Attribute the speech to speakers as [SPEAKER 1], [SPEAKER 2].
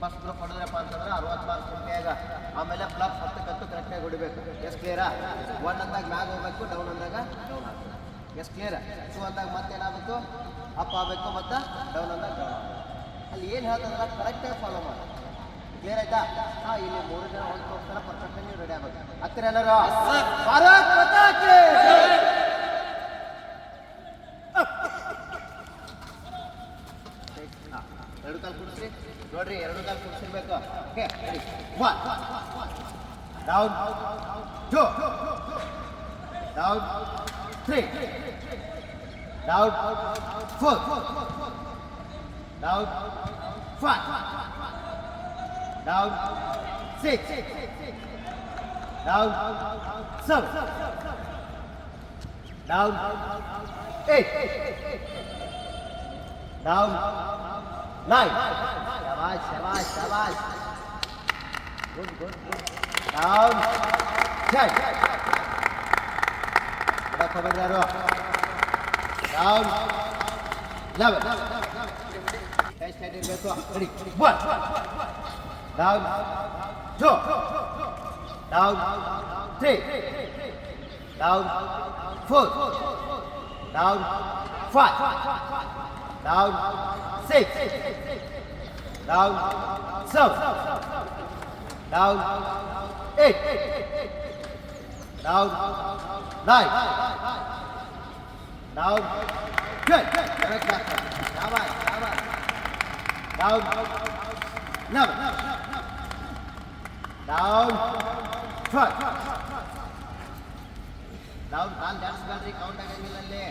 [SPEAKER 1] First group ಹೊಡೆದ್ರಪ್ಪ ಅಂತಂದ್ರೆ 60 marks ನಿಮ್ಗೆ. ಆಮೇಲೆ ಪ್ಲಸ್ 10 ಕರೆಕ್ಟಾಗಿ ಹೊಡಿಬೇಕು. ಎಷ್ಟು ಕ್ಲಿಯರಾ? 1 ಅಂದಾಗ ಮ್ಯಾಗ ಹೋಗ್ಬೇಕು, ಡೌನ್ ಅಂದಾಗ ಡೌನ್ ಆಗ್ಬೇಕು. ಎಷ್ಟು ಕ್ಲಿಯರ್? 2 ಅಂದಾಗ ಮತ್ತೆ ಏನಾಗಬೇಕು? ಅಪ್ ಆಗಬೇಕು, ಮತ್ತು ಡೌನ್ ಅಂದಾಗ ಡೌನ್ ಆಗಬೇಕು. ಅಲ್ಲಿ ಏನು ಹೇಳ್ತಂದ್ರೆ ಕರೆಕ್ಟಾಗಿ ಫಾಲೋ ಮಾಡಿ. ಕ್ಲಿಯರ್ ಆಯ್ತಾ? ಹಾಂ, ಇಲ್ಲಿ 3 ಜನ ಹೊಂದು ಹೋಗ್ತಾರೆ, ಪರ್ಫೆಕ್ಟಾಗಿ ನೀವು ರೆಡಿ ಆಗಬೇಕು. ಹತ್ತಿರ ಎಲ್ಲರೂ ಭಾರತ್ ಮಾತಾ ಕಿ ಎರಡು ಕಾಲು ಕುಡಿಸ್ರಿ ನೋಡ್ರಿ, ಎರಡು ಕಾಲು ಕುಡಿಸಿರ್ಬೇಕು. Okay, ready. 1 down, 2 down, 3 down, 4 down, 5 down, 6 down, 7 down, 8 down, 9 शाबाश शाबाश शाबाश गुड गुड गुड डाउन 10 बड़ा खबरदारो डाउन 11 टेस्ट हेड इरಬೇಕು ready 1 down 2 down 3 down 4 down 5 down 6 down 7 down 8 down 9 down 10 शाबाश शाबाश down 11 down 12 down 12 ಡ್ಯಾನ್ಸ್ ಬ್ಯಾಡ್ರಿ ಕೌಂಟ್ ಆಗಂಗಿಲ್ಲ ಅಲ್ಲಿ.